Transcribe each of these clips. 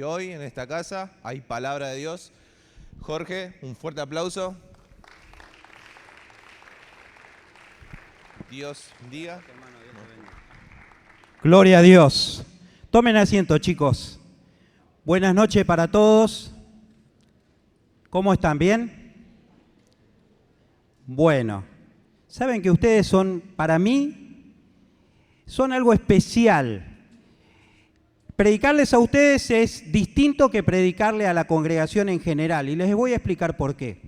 Y hoy en esta casa hay palabra de Dios. Jorge, un fuerte aplauso. Dios bendiga. Gloria a Dios. Tomen asiento, chicos. Buenas noches para todos. ¿Cómo están? ¿Bien? Bueno, saben que ustedes son, para mí, son algo especial. Predicarles a ustedes es distinto que predicarle a la congregación en general, y les voy a explicar por qué.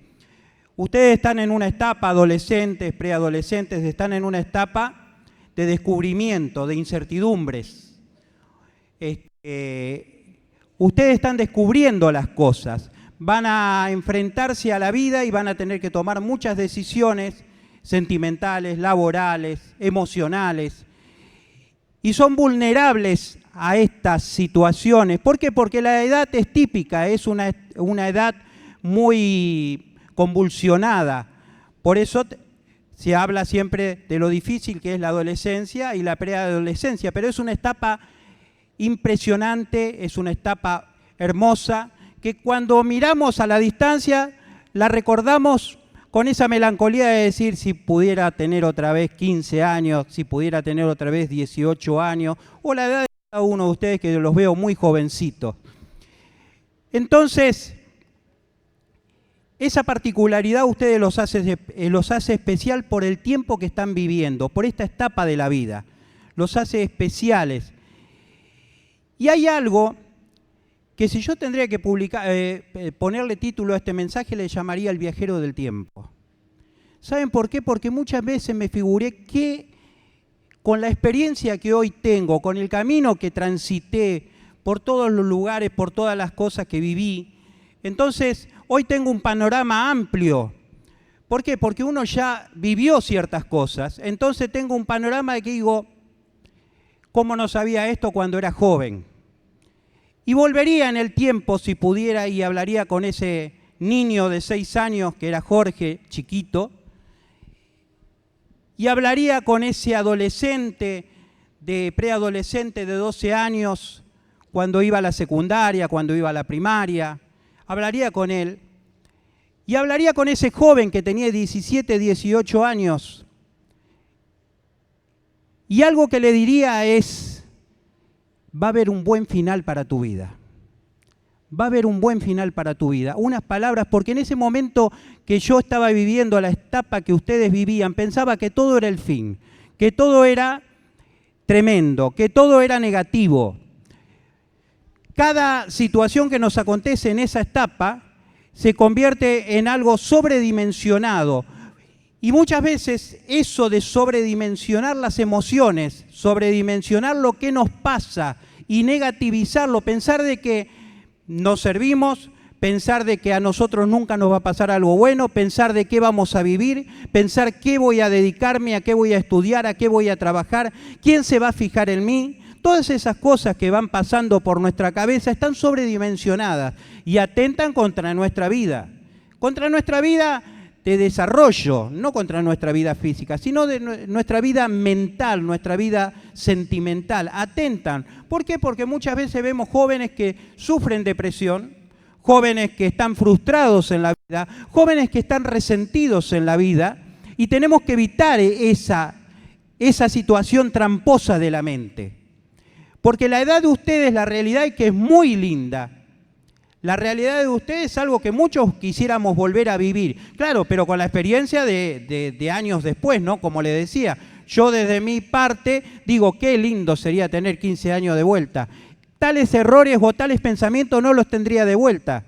Ustedes están en una etapa, adolescentes, preadolescentes, están en una etapa de descubrimiento, de incertidumbres. Ustedes están descubriendo las cosas, van a enfrentarse a la vida y van a tener que tomar muchas decisiones sentimentales, laborales, emocionales, y son vulnerables a estas situaciones. ¿Por qué? Porque la edad es típica, es una edad muy convulsionada. Por eso se habla siempre de lo difícil que es la adolescencia y la preadolescencia, pero es una etapa impresionante, es una etapa hermosa, que cuando miramos a la distancia la recordamos con esa melancolía de decir, si pudiera tener otra vez 15 años, si pudiera tener otra vez 18 años, o la edad de cada uno de ustedes, que los veo muy jovencitos. Entonces, esa particularidad ustedes los hace especial por el tiempo que están viviendo, por esta etapa de la vida. Los hace especiales. Y hay algo que si yo tendría que ponerle título a este mensaje, le llamaría El viajero del tiempo. ¿Saben por qué? Porque muchas veces me figuré que con la experiencia que hoy tengo, con el camino que transité, por todos los lugares, por todas las cosas que viví, entonces hoy tengo un panorama amplio. ¿Por qué? Porque uno ya vivió ciertas cosas. Entonces tengo un panorama de que digo, ¿cómo no sabía esto cuando era joven? Y volvería en el tiempo si pudiera y hablaría con ese niño de 6 años que era Jorge, chiquito, y hablaría con ese adolescente, preadolescente de 12 años, cuando iba a la secundaria, cuando iba a la primaria. Hablaría con él y hablaría con ese joven que tenía 17, 18 años. Y algo que le diría es, va a haber un buen final para tu vida. Va a haber un buen final para tu vida. Unas palabras, porque en ese momento que yo estaba viviendo la etapa que ustedes vivían, pensaba que todo era el fin, que todo era tremendo, que todo era negativo. Cada situación que nos acontece en esa etapa se convierte en algo sobredimensionado. Y muchas veces eso de sobredimensionar las emociones, sobredimensionar lo que nos pasa y negativizarlo, pensar de que no servimos, pensar de que a nosotros nunca nos va a pasar algo bueno, pensar de qué vamos a vivir, pensar qué voy a dedicarme, a qué voy a estudiar, a qué voy a trabajar, quién se va a fijar en mí. Todas esas cosas que van pasando por nuestra cabeza están sobredimensionadas y atentan contra nuestra vida de desarrollo, no contra nuestra vida física, sino de nuestra vida mental, nuestra vida sentimental. Atentan. ¿Por qué? Porque muchas veces vemos jóvenes que sufren depresión, jóvenes que están frustrados en la vida, jóvenes que están resentidos en la vida, y tenemos que evitar esa situación tramposa de la mente. Porque la edad de ustedes, la realidad es que es muy linda. La realidad de ustedes es algo que muchos quisiéramos volver a vivir. Claro, pero con la experiencia de años después, ¿no? Como le decía, yo desde mi parte digo, qué lindo sería tener 15 años de vuelta. Tales errores o tales pensamientos no los tendría de vuelta.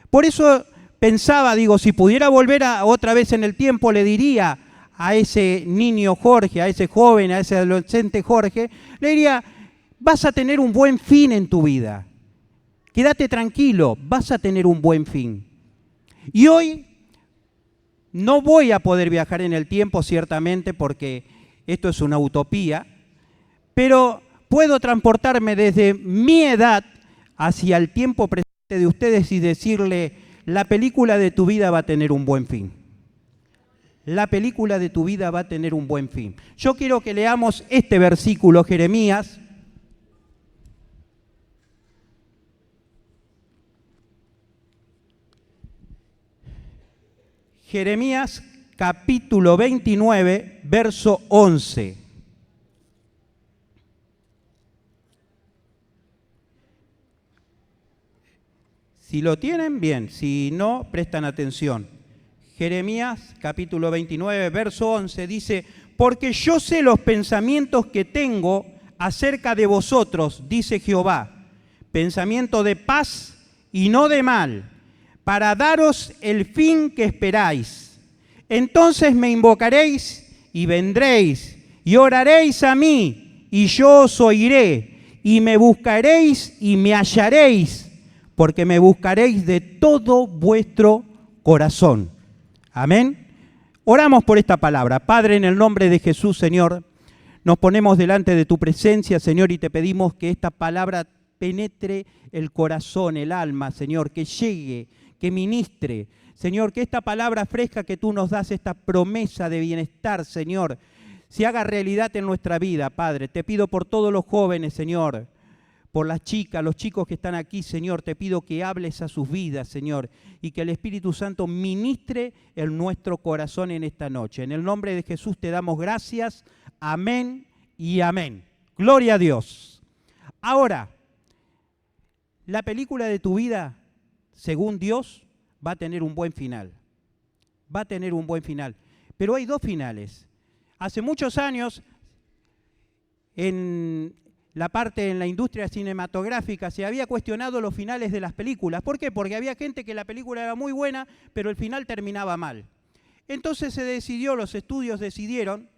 Por eso pensaba, digo, si pudiera volver otra vez en el tiempo, le diría a ese niño Jorge, a ese joven, a ese adolescente Jorge, le diría, vas a tener un buen fin en tu vida. Quédate tranquilo, vas a tener un buen fin. Y hoy no voy a poder viajar en el tiempo, ciertamente, porque esto es una utopía, pero puedo transportarme desde mi edad hacia el tiempo presente de ustedes y decirle, la película de tu vida va a tener un buen fin. La película de tu vida va a tener un buen fin. Yo quiero que leamos este versículo, Jeremías Jeremías capítulo 29, verso 11. Si lo tienen, bien. Si no, prestan atención. Jeremías capítulo 29, verso 11 dice: porque yo sé los pensamientos que tengo acerca de vosotros, dice Jehová, pensamiento de paz y no de mal, para daros el fin que esperáis. Entonces me invocaréis y vendréis, y oraréis a mí, y yo os oiré, y me buscaréis y me hallaréis, porque me buscaréis de todo vuestro corazón. Amén. Oramos por esta palabra. Padre, en el nombre de Jesús, Señor, nos ponemos delante de tu presencia, Señor, y te pedimos que esta palabra penetre el corazón, el alma, Señor, que llegue, que ministre. Señor, que esta palabra fresca que tú nos das, esta promesa de bienestar, Señor, se haga realidad en nuestra vida, Padre. Te pido por todos los jóvenes, Señor, por las chicas, los chicos que están aquí, Señor, te pido que hables a sus vidas, Señor, y que el Espíritu Santo ministre en nuestro corazón en esta noche. En el nombre de Jesús te damos gracias. Amén y amén. Gloria a Dios. Ahora, la película de tu vida, según Dios, va a tener un buen final. Va a tener un buen final. Pero hay dos finales. Hace muchos años, en la industria cinematográfica se había cuestionado los finales de las películas. ¿Por qué? Porque había gente que la película era muy buena, pero el final terminaba mal. Entonces los estudios decidieron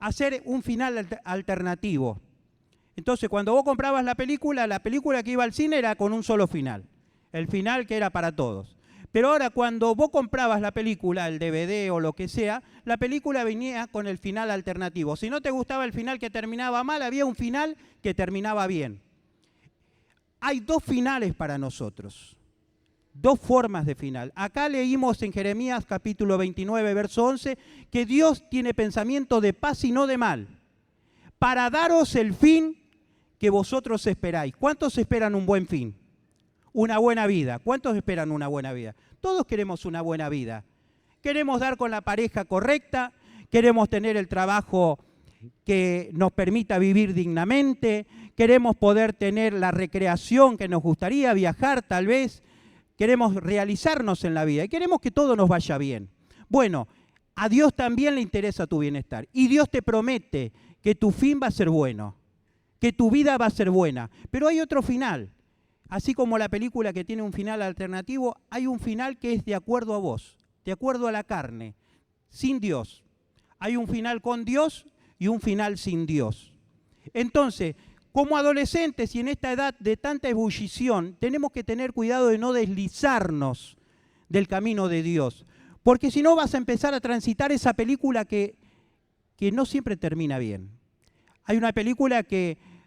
hacer un final alternativo. Entonces, cuando vos comprabas la película que iba al cine era con un solo final. El final que era para todos. Pero ahora, cuando vos comprabas la película, el DVD o lo que sea, la película venía con el final alternativo. Si no te gustaba el final que terminaba mal, había un final que terminaba bien. Hay dos finales para nosotros, dos formas de final. Acá leímos en Jeremías capítulo 29, verso 11, que Dios tiene pensamiento de paz y no de mal, para daros el fin que vosotros esperáis. ¿Cuántos esperan un buen fin? Una buena vida. ¿Cuántos esperan una buena vida? Todos queremos una buena vida. Queremos dar con la pareja correcta, queremos tener el trabajo que nos permita vivir dignamente, queremos poder tener la recreación que nos gustaría, viajar tal vez, queremos realizarnos en la vida y queremos que todo nos vaya bien. Bueno, a Dios también le interesa tu bienestar y Dios te promete que tu fin va a ser bueno, que tu vida va a ser buena, pero hay otro final. Así como la película que tiene un final alternativo, hay un final que es de acuerdo a vos, de acuerdo a la carne, sin Dios. Hay un final con Dios y un final sin Dios. Entonces, como adolescentes y en esta edad de tanta ebullición, tenemos que tener cuidado de no deslizarnos del camino de Dios. Porque si no vas a empezar a transitar esa película que no siempre termina bien. Hay una película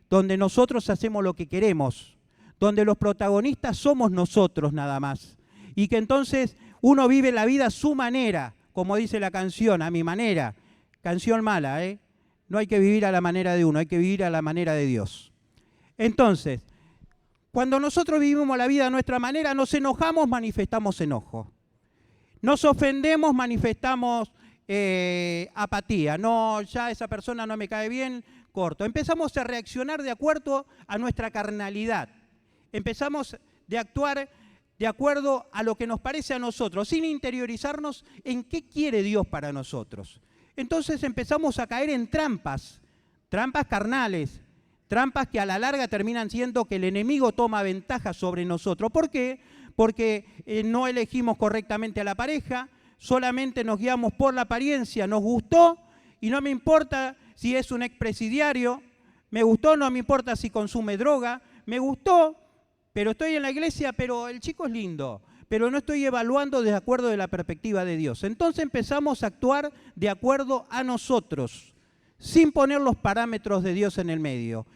donde nosotros hacemos lo que queremos, donde los protagonistas somos nosotros nada más. Y que entonces uno vive la vida a su manera, como dice la canción, a mi manera. Canción mala, ¿eh? No hay que vivir a la manera de uno, hay que vivir a la manera de Dios. Entonces, cuando nosotros vivimos la vida a nuestra manera, nos enojamos, manifestamos enojo. Nos ofendemos, manifestamos apatía. No, ya esa persona no me cae bien, corto. Empezamos a reaccionar de acuerdo a nuestra carnalidad. Empezamos a actuar de acuerdo a lo que nos parece a nosotros, sin interiorizarnos en qué quiere Dios para nosotros. Entonces empezamos a caer en trampas carnales, trampas que a la larga terminan siendo que el enemigo toma ventaja sobre nosotros. ¿Por qué? Porque no elegimos correctamente a la pareja, solamente nos guiamos por la apariencia, nos gustó y no me importa si es un expresidiario, me gustó, no me importa si consume droga, me gustó, pero estoy en la iglesia, pero el chico es lindo, pero no estoy evaluando de acuerdo a la perspectiva de Dios. Entonces empezamos a actuar de acuerdo a nosotros, sin poner los parámetros de Dios en el medio.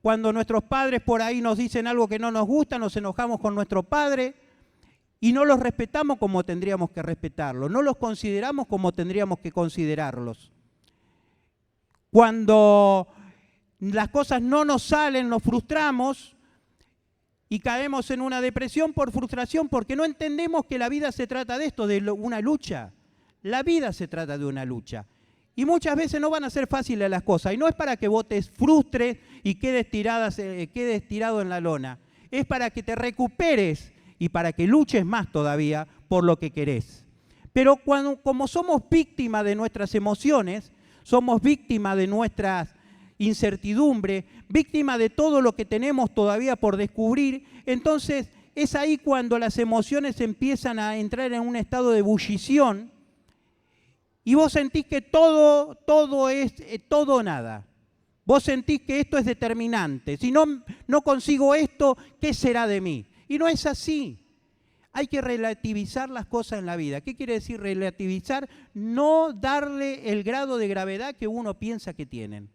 Cuando nuestros padres por ahí nos dicen algo que no nos gusta, nos enojamos con nuestro padre y no los respetamos como tendríamos que respetarlos, no los consideramos como tendríamos que considerarlos. Cuando las cosas no nos salen, nos frustramos y caemos en una depresión por frustración, porque no entendemos que la vida se trata de esto, de una lucha. La vida se trata de una lucha. Y muchas veces no van a ser fáciles las cosas. Y no es para que vos te frustres y quedes tirado en la lona. Es para que te recuperes y para que luches más todavía por lo que querés. Pero como somos víctimas de nuestras emociones, somos víctimas de nuestras incertidumbre, víctima de todo lo que tenemos todavía por descubrir, entonces es ahí cuando las emociones empiezan a entrar en un estado de ebullición y vos sentís que todo es todo o nada. Vos sentís que esto es determinante. Si no consigo esto, ¿qué será de mí? Y no es así. Hay que relativizar las cosas en la vida. ¿Qué quiere decir relativizar? No darle el grado de gravedad que uno piensa que tienen.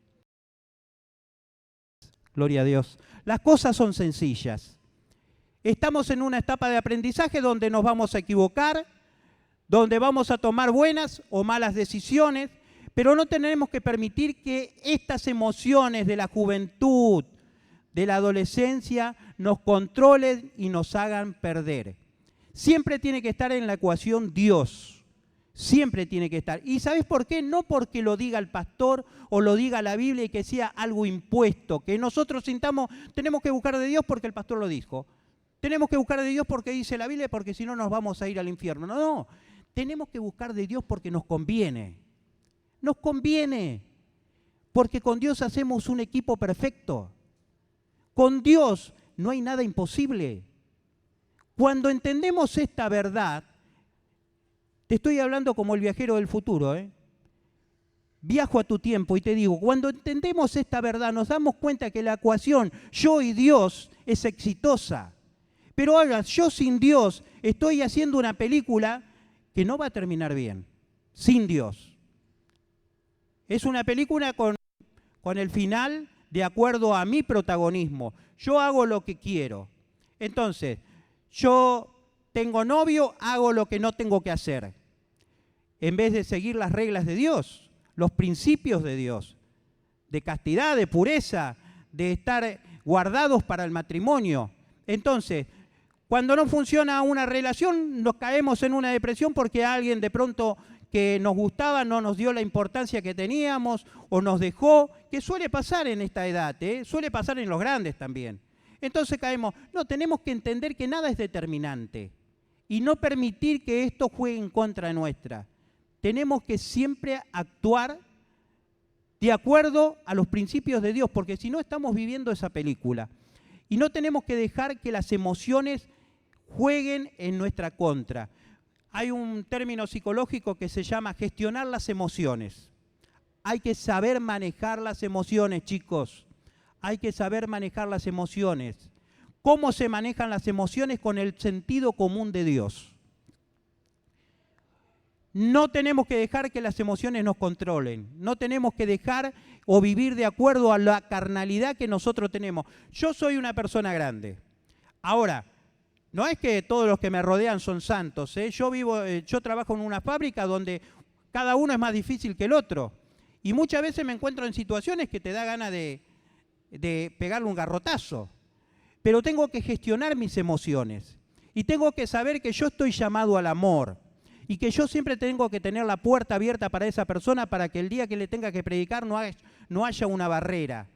Gloria a Dios. Las cosas son sencillas. Estamos en una etapa de aprendizaje donde nos vamos a equivocar, donde vamos a tomar buenas o malas decisiones, pero no tenemos que permitir que estas emociones de la juventud, de la adolescencia, nos controlen y nos hagan perder. Siempre tiene que estar en la ecuación Dios. Siempre tiene que estar. ¿Y sabes por qué? No porque lo diga el pastor o lo diga la Biblia y que sea algo impuesto, que nosotros sintamos, tenemos que buscar de Dios porque el pastor lo dijo. Tenemos que buscar de Dios porque dice la Biblia, porque si no nos vamos a ir al infierno. No, tenemos que buscar de Dios porque nos conviene. Nos conviene. Porque con Dios hacemos un equipo perfecto. Con Dios no hay nada imposible. Cuando entendemos esta verdad, te estoy hablando como el viajero del futuro, Viajo a tu tiempo y te digo, cuando entendemos esta verdad, nos damos cuenta que la ecuación yo y Dios es exitosa. Pero ahora, yo sin Dios estoy haciendo una película que no va a terminar bien, sin Dios. Es una película con el final de acuerdo a mi protagonismo. Yo hago lo que quiero. Entonces, yo tengo novio, hago lo que no tengo que hacer. En vez de seguir las reglas de Dios, los principios de Dios, de castidad, de pureza, de estar guardados para el matrimonio. Entonces, cuando no funciona una relación, nos caemos en una depresión porque alguien de pronto que nos gustaba no nos dio la importancia que teníamos o nos dejó, que suele pasar en esta edad, suele pasar en los grandes también. Entonces caemos, no, tenemos que entender que nada es determinante y no permitir que esto juegue en contra nuestra. Tenemos que siempre actuar de acuerdo a los principios de Dios, porque si no estamos viviendo esa película. Y no tenemos que dejar que las emociones jueguen en nuestra contra. Hay un término psicológico que se llama gestionar las emociones. Hay que saber manejar las emociones, chicos. Hay que saber manejar las emociones. ¿Cómo se manejan las emociones? Con el sentido común de Dios. No tenemos que dejar que las emociones nos controlen. No tenemos que dejar o vivir de acuerdo a la carnalidad que nosotros tenemos. Yo soy una persona grande. Ahora, no es que todos los que me rodean son santos. Yo trabajo en una fábrica donde cada uno es más difícil que el otro. Y muchas veces me encuentro en situaciones que te da ganas de pegarle un garrotazo. Pero tengo que gestionar mis emociones. Y tengo que saber que yo estoy llamado al amor. Y que yo siempre tengo que tener la puerta abierta para esa persona para que el día que le tenga que predicar no haya una barrera.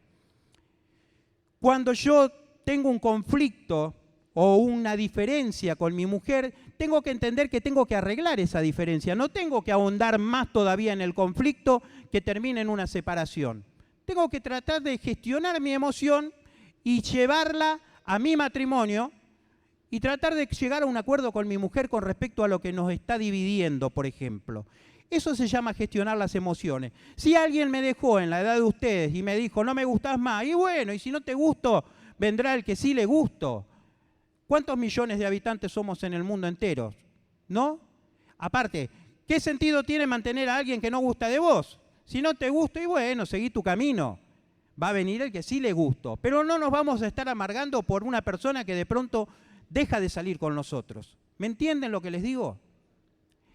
Cuando yo tengo un conflicto o una diferencia con mi mujer, tengo que entender que tengo que arreglar esa diferencia. No tengo que ahondar más todavía en el conflicto que termine en una separación. Tengo que tratar de gestionar mi emoción y llevarla a mi matrimonio y tratar de llegar a un acuerdo con mi mujer con respecto a lo que nos está dividiendo, por ejemplo. Eso se llama gestionar las emociones. Si alguien me dejó en la edad de ustedes y me dijo, no me gustás más, y bueno, y si no te gusto, vendrá el que sí le gusto. ¿Cuántos millones de habitantes somos en el mundo entero? ¿No? Aparte, ¿qué sentido tiene mantener a alguien que no gusta de vos? Si no te gusta, y bueno, seguí tu camino. Va a venir el que sí le gusto. Pero no nos vamos a estar amargando por una persona que de pronto deja de salir con nosotros. ¿Me entienden lo que les digo?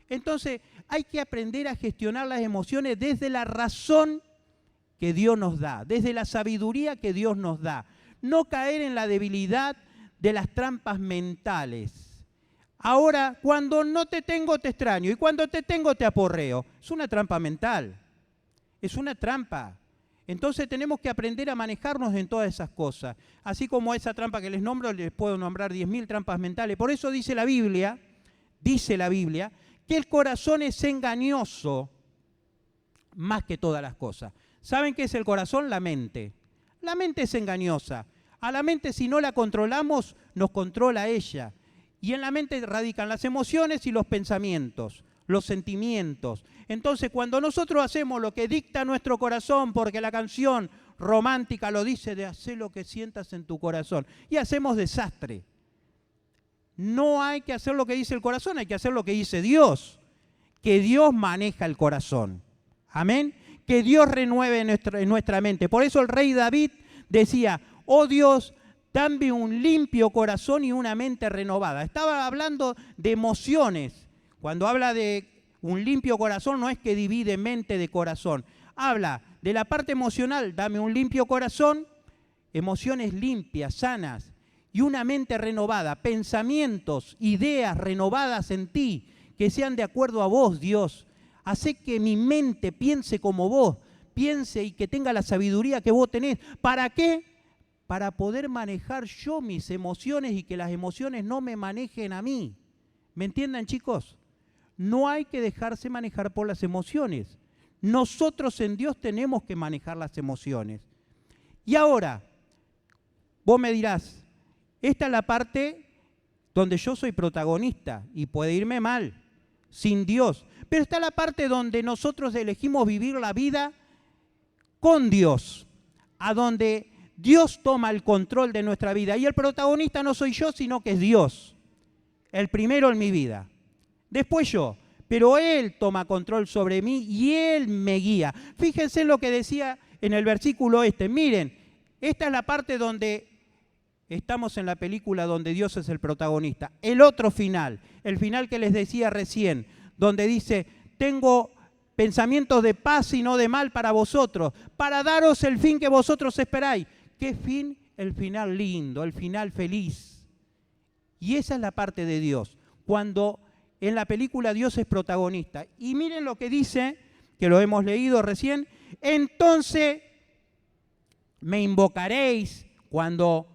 Entonces, hay que aprender a gestionar las emociones desde la razón que Dios nos da, desde la sabiduría que Dios nos da. No caer en la debilidad de las trampas mentales. Ahora, cuando no te tengo, te extraño, y cuando te tengo, te aporreo. Es una trampa mental, es una trampa. Entonces tenemos que aprender a manejarnos en todas esas cosas. Así como esa trampa que les nombro, les puedo nombrar 10.000 trampas mentales. Por eso dice la Biblia, que el corazón es engañoso más que todas las cosas. ¿Saben qué es el corazón? La mente. La mente es engañosa. A la mente, si no la controlamos, nos controla ella. Y en la mente radican las emociones y los pensamientos, los sentimientos. Entonces, cuando nosotros hacemos lo que dicta nuestro corazón, porque la canción romántica lo dice, de hacer lo que sientas en tu corazón, y hacemos desastre. No hay que hacer lo que dice el corazón, hay que hacer lo que dice Dios. Que Dios maneja el corazón. Amén. Que Dios renueve en nuestra mente. Por eso el rey David decía, oh Dios, dame un limpio corazón y una mente renovada. Estaba hablando de emociones. Cuando habla de un limpio corazón, no es que divide mente de corazón. Habla de la parte emocional, dame un limpio corazón, emociones limpias, sanas, y una mente renovada, pensamientos, ideas renovadas en ti, que sean de acuerdo a vos, Dios. Hacé que mi mente piense como vos, piense y que tenga la sabiduría que vos tenés. ¿Para qué? Para poder manejar yo mis emociones y que las emociones no me manejen a mí. ¿Me entienden, chicos? No hay que dejarse manejar por las emociones. Nosotros en Dios tenemos que manejar las emociones. Y ahora, vos me dirás, esta es la parte donde yo soy protagonista y puede irme mal, sin Dios. Pero está la parte donde nosotros elegimos vivir la vida con Dios, a donde Dios toma el control de nuestra vida. Y el protagonista no soy yo, sino que es Dios. El primero en mi vida. Después yo. Pero Él toma control sobre mí y Él me guía. Fíjense en lo que decía en el versículo Miren, esta es la parte donde estamos en la película donde Dios es el protagonista. El otro final, el final que les decía recién, donde dice, tengo pensamientos de paz y no de mal para vosotros, para daros el fin que vosotros esperáis. ¿Qué fin? El final lindo, el final feliz. Y esa es la parte de Dios, cuando en la película Dios es protagonista. Y miren lo que dice, que lo hemos leído recién, entonces me invocaréis cuando...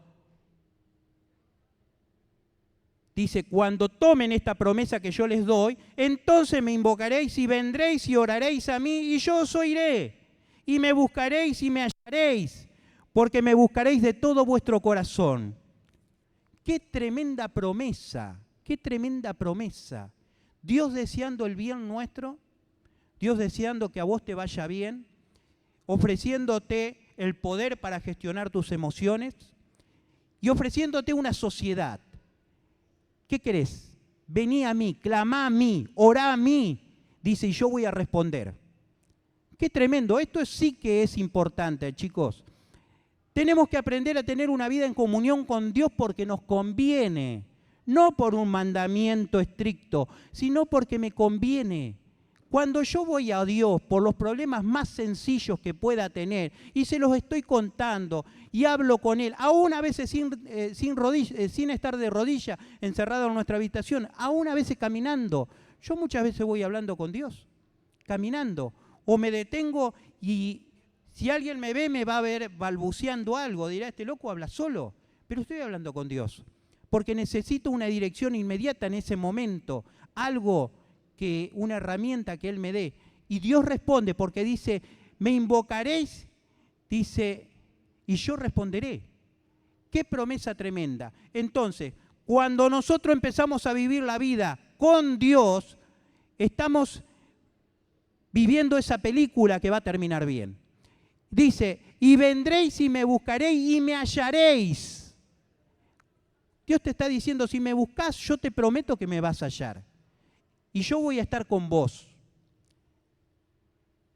Dice, cuando tomen esta promesa que yo les doy, entonces me invocaréis y vendréis y oraréis a mí y yo os oiré. Y me buscaréis y me hallaréis, porque me buscaréis de todo vuestro corazón. ¡Qué tremenda promesa! ¡Qué tremenda promesa! Dios deseando el bien nuestro, Dios deseando que a vos te vaya bien, ofreciéndote el poder para gestionar tus emociones y ofreciéndote una sociedad. ¿Qué querés? Vení a mí, clamá a mí, orá a mí. Dice, y yo voy a responder. Qué tremendo. Esto sí que es importante, chicos. Tenemos que aprender a tener una vida en comunión con Dios porque nos conviene. No por un mandamiento estricto, sino porque me conviene. Cuando yo voy a Dios por los problemas más sencillos que pueda tener y se los estoy contando y hablo con Él, aún a veces sin estar de rodillas encerrado en nuestra habitación, aún a veces caminando. Yo muchas veces voy hablando con Dios, caminando, o me detengo y si alguien me ve me va a ver balbuceando algo, dirá, este loco habla solo, pero estoy hablando con Dios, porque necesito una dirección inmediata en ese momento, algo una herramienta que Él me dé. Y Dios responde porque dice, me invocaréis, dice, y yo responderé. ¡Qué promesa tremenda! Entonces, cuando nosotros empezamos a vivir la vida con Dios, estamos viviendo esa película que va a terminar bien. Dice, y vendréis y me buscaréis y me hallaréis. Dios te está diciendo, si me buscás, yo te prometo que me vas a hallar. Y yo voy a estar con vos.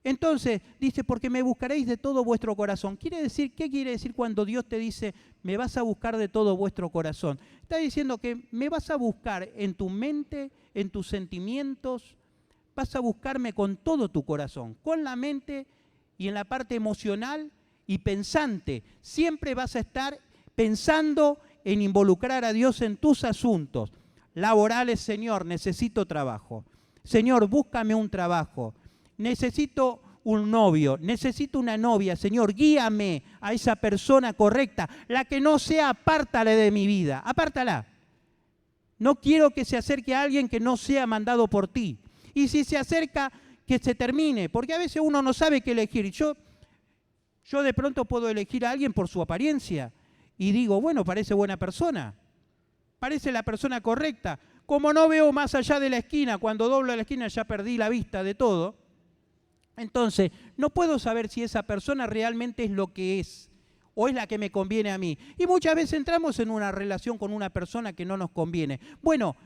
Entonces, dice, porque me buscaréis de todo vuestro corazón. ¿Qué quiere decir cuando Dios te dice, me vas a buscar de todo vuestro corazón? Está diciendo que me vas a buscar en tu mente, en tus sentimientos, vas a buscarme con todo tu corazón, con la mente y en la parte emocional y pensante. Siempre vas a estar pensando en involucrar a Dios en tus asuntos laborales. Señor, necesito trabajo. Señor, búscame un trabajo. Necesito un novio, necesito una novia. Señor, guíame a esa persona correcta. La que no sea, apártala de mi vida. Apártala. No quiero que se acerque a alguien que no sea mandado por ti. Y si se acerca, que se termine. Porque a veces uno no sabe qué elegir. Yo de pronto puedo elegir a alguien por su apariencia. Y digo, bueno, parece buena persona. Parece la persona correcta. Como no veo más allá de la esquina, cuando doblo la esquina ya perdí la vista de todo. Entonces, no puedo saber si esa persona realmente es lo que es o es la que me conviene a mí. Y muchas veces entramos en una relación con una persona que no nos conviene. Bueno,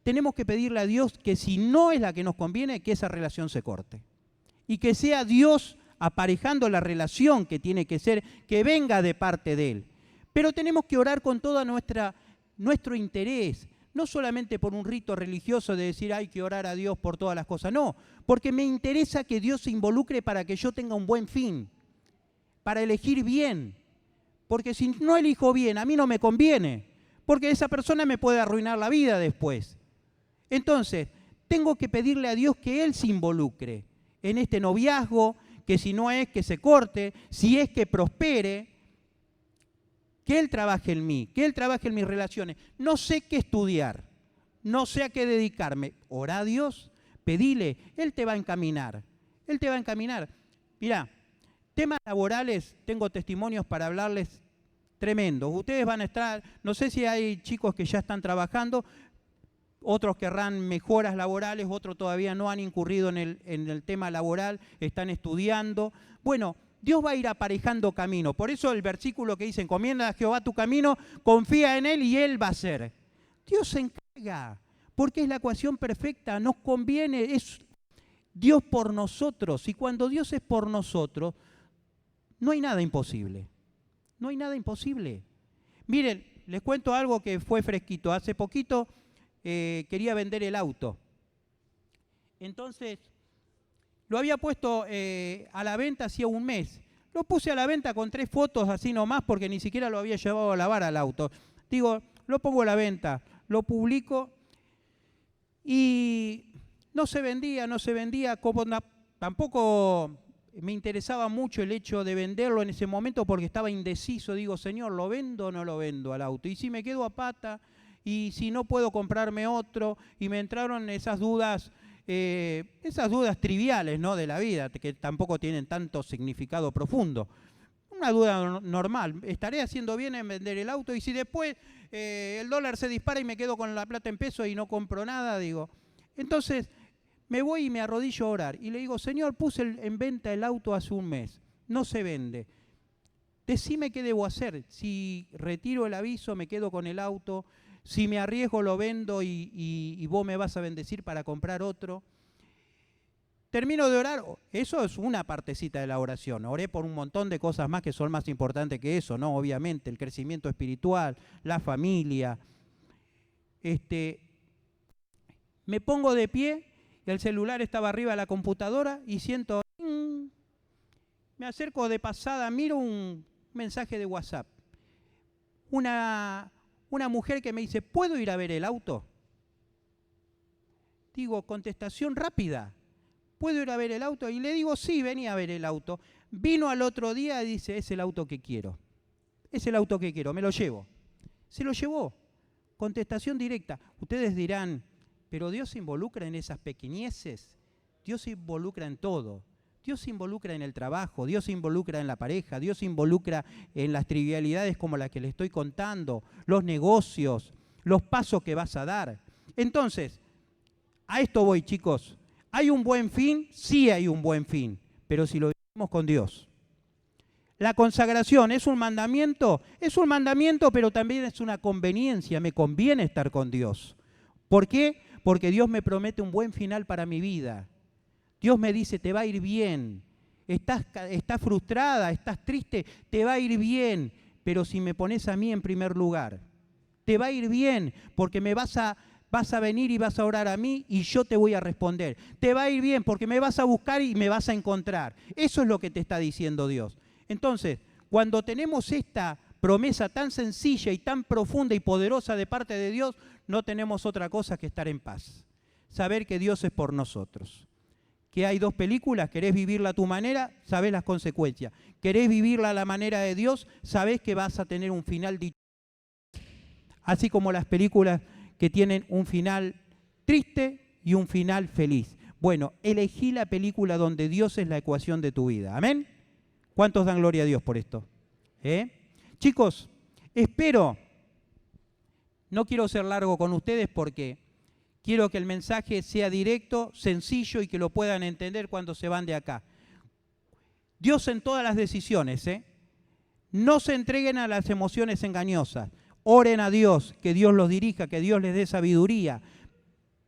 tenemos que pedirle a Dios que si no es la que nos conviene, que esa relación se corte. Y que sea Dios aparejando la relación que tiene que ser, que venga de parte de Él. Pero tenemos que orar con todo nuestro interés. No solamente por un rito religioso de decir hay que orar a Dios por todas las cosas, no, porque me interesa que Dios se involucre para que yo tenga un buen fin, para elegir bien, porque si no elijo bien, a mí no me conviene, porque esa persona me puede arruinar la vida después. Entonces, tengo que pedirle a Dios que Él se involucre en este noviazgo, que si no es, que se corte, si es que prospere, que Él trabaje en mí, que Él trabaje en mis relaciones. No sé qué estudiar, no sé a qué dedicarme. Orá a Dios, pedile, Él te va a encaminar. Él te va a encaminar. Mirá, temas laborales, tengo testimonios para hablarles tremendos. Ustedes van a estar, no sé si hay chicos que ya están trabajando, otros querrán mejoras laborales, otros todavía no han incurrido en el tema laboral, están estudiando. Bueno, Dios va a ir aparejando camino. Por eso el versículo que dice, encomienda a Jehová tu camino, confía en Él y Él va a hacer. Dios se encarga, porque es la ecuación perfecta, nos conviene, es Dios por nosotros. Y cuando Dios es por nosotros, no hay nada imposible. No hay nada imposible. Miren, les cuento algo que fue fresquito. Hace poquito quería vender el auto. Entonces, lo había puesto a la venta hacía un mes. Lo puse a la venta con 3 fotos así nomás porque ni siquiera lo había llevado a lavar al auto. Digo, lo pongo a la venta, lo publico y no se vendía, como tampoco me interesaba mucho el hecho de venderlo en ese momento porque estaba indeciso. Digo, Señor, ¿lo vendo o no lo vendo al auto? Y si me quedo a pata y si no puedo comprarme otro, y me entraron esas dudas triviales, ¿no?, de la vida, que tampoco tienen tanto significado profundo. Una duda normal, ¿estaré haciendo bien en vender el auto? Y si después el dólar se dispara y me quedo con la plata en pesos y no compro nada, digo. Entonces me voy y me arrodillo a orar y le digo, Señor, puse en venta el auto hace un mes, no se vende. Decime qué debo hacer, si retiro el aviso, me quedo con el auto, si me arriesgo lo vendo y vos me vas a bendecir para comprar otro. Termino de orar, eso es una partecita de la oración. Oré por un montón de cosas más que son más importantes que eso, ¿no? Obviamente, el crecimiento espiritual, la familia. Me pongo de pie, y el celular estaba arriba de la computadora y siento, me acerco de pasada, miro un mensaje de WhatsApp. Una mujer que me dice, ¿puedo ir a ver el auto? Digo, contestación rápida. ¿Puedo ir a ver el auto? Y le digo, sí, vení a ver el auto. Vino al otro día y dice, es el auto que quiero. Es el auto que quiero, me lo llevo. Se lo llevó. Contestación directa. Ustedes dirán, pero Dios se involucra en esas pequeñeces. Dios se involucra en todo. Dios se involucra en el trabajo, Dios se involucra en la pareja, Dios se involucra en las trivialidades como las que le estoy contando, los negocios, los pasos que vas a dar. Entonces, a esto voy, chicos. ¿Hay un buen fin? Sí hay un buen fin, pero si lo vivimos con Dios. La consagración es un mandamiento, pero también es una conveniencia, me conviene estar con Dios. ¿Por qué? Porque Dios me promete un buen final para mi vida. Dios me dice, te va a ir bien, estás frustrada, estás triste, te va a ir bien, pero si me pones a mí en primer lugar, te va a ir bien, porque vas a venir y vas a orar a mí y yo te voy a responder. Te va a ir bien, porque me vas a buscar y me vas a encontrar. Eso es lo que te está diciendo Dios. Entonces, cuando tenemos esta promesa tan sencilla y tan profunda y poderosa de parte de Dios, no tenemos otra cosa que estar en paz. Saber que Dios es por nosotros. Que hay dos películas, querés vivirla a tu manera, sabés las consecuencias. Querés vivirla a la manera de Dios, sabés que vas a tener un final dichoso. Así como las películas que tienen un final triste y un final feliz. Bueno, elegí la película donde Dios es la ecuación de tu vida. ¿Amén? ¿Cuántos dan gloria a Dios por esto? Chicos, espero, no quiero ser largo con ustedes porque quiero que el mensaje sea directo, sencillo y que lo puedan entender cuando se van de acá. Dios en todas las decisiones, no se entreguen a las emociones engañosas. Oren a Dios, que Dios los dirija, que Dios les dé sabiduría.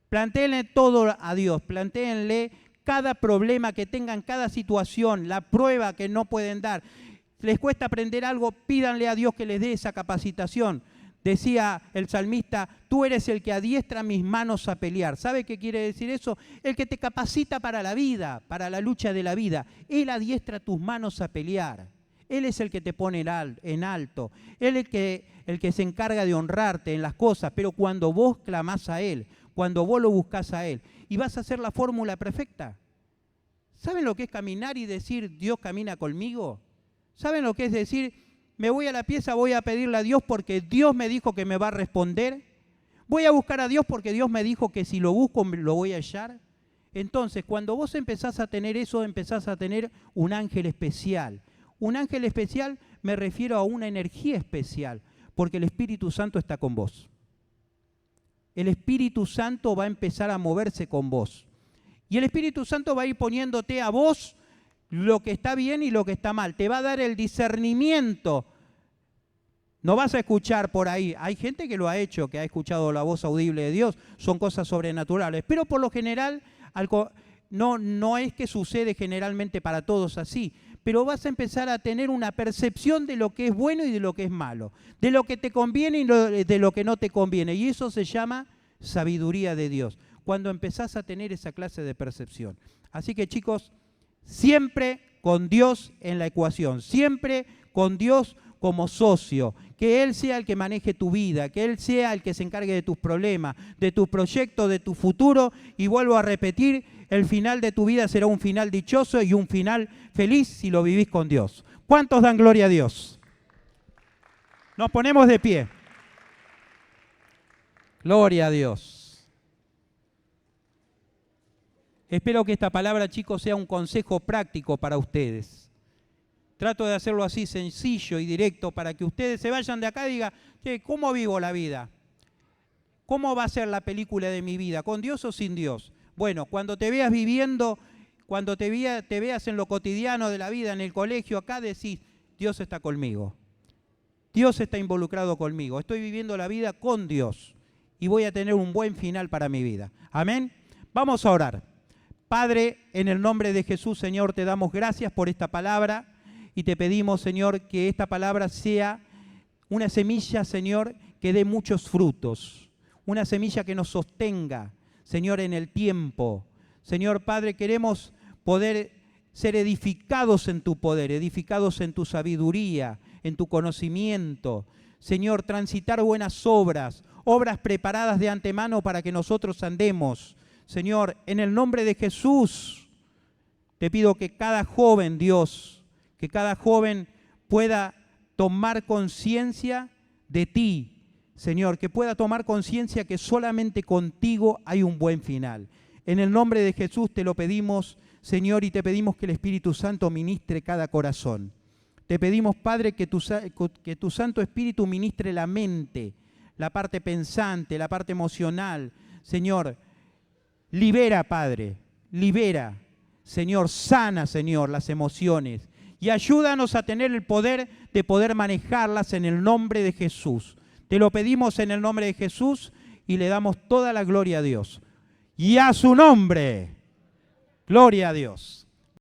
Plantéenle todo a Dios, plantéenle cada problema que tengan, cada situación, la prueba que no pueden dar. Les cuesta aprender algo, pídanle a Dios que les dé esa capacitación. Decía el salmista, tú eres el que adiestra mis manos a pelear. ¿Sabe qué quiere decir eso? El que te capacita para la vida, para la lucha de la vida. Él adiestra tus manos a pelear. Él es el que te pone en alto. Él es el que se encarga de honrarte en las cosas. Pero cuando vos clamás a Él, cuando vos lo buscás a Él, y vas a hacer la fórmula perfecta. ¿Saben lo que es caminar y decir, Dios camina conmigo? ¿Saben lo que es decir, me voy a la pieza, voy a pedirle a Dios porque Dios me dijo que me va a responder? Voy a buscar a Dios porque Dios me dijo que si lo busco lo voy a hallar. Entonces, cuando vos empezás a tener eso, empezás a tener un ángel especial. Un ángel especial me refiero a una energía especial, porque el Espíritu Santo está con vos. El Espíritu Santo va a empezar a moverse con vos. Y el Espíritu Santo va a ir poniéndote a vos lo que está bien y lo que está mal. Te va a dar el discernimiento. No vas a escuchar por ahí. Hay gente que lo ha hecho, que ha escuchado la voz audible de Dios. Son cosas sobrenaturales. Pero por lo general, no es que sucede generalmente para todos así. Pero vas a empezar a tener una percepción de lo que es bueno y de lo que es malo. De lo que te conviene y de lo que no te conviene. Y eso se llama sabiduría de Dios. Cuando empezás a tener esa clase de percepción. Así que chicos, siempre con Dios en la ecuación, siempre con Dios como socio, que Él sea el que maneje tu vida, que Él sea el que se encargue de tus problemas, de tus proyectos, de tu futuro, y vuelvo a repetir, el final de tu vida será un final dichoso y un final feliz si lo vivís con Dios. ¿Cuántos dan gloria a Dios? Nos ponemos de pie. Gloria a Dios. Espero que esta palabra, chicos, sea un consejo práctico para ustedes. Trato de hacerlo así sencillo y directo para que ustedes se vayan de acá y digan, ¿cómo vivo la vida? ¿Cómo va a ser la película de mi vida? ¿Con Dios o sin Dios? Bueno, cuando te veas viviendo, cuando te veas en lo cotidiano de la vida, en el colegio, acá decís, Dios está conmigo. Dios está involucrado conmigo. Estoy viviendo la vida con Dios y voy a tener un buen final para mi vida. Amén. Vamos a orar. Padre, en el nombre de Jesús, Señor, te damos gracias por esta palabra y te pedimos, Señor, que esta palabra sea una semilla, Señor, que dé muchos frutos, una semilla que nos sostenga, Señor, en el tiempo. Señor Padre, queremos poder ser edificados en tu poder, edificados en tu sabiduría, en tu conocimiento. Señor, transitar buenas obras, obras preparadas de antemano para que nosotros andemos. Señor, en el nombre de Jesús, te pido que cada joven, Dios, que cada joven pueda tomar conciencia de ti, Señor, que pueda tomar conciencia que solamente contigo hay un buen final. En el nombre de Jesús te lo pedimos, Señor, y te pedimos que el Espíritu Santo ministre cada corazón. Te pedimos, Padre, que tu Santo Espíritu ministre la mente, la parte pensante, la parte emocional. Señor, libera, Padre, libera. Señor, sana, Señor, las emociones. Y ayúdanos a tener el poder de poder manejarlas en el nombre de Jesús. Te lo pedimos en el nombre de Jesús y le damos toda la gloria a Dios. Y a su nombre, gloria a Dios.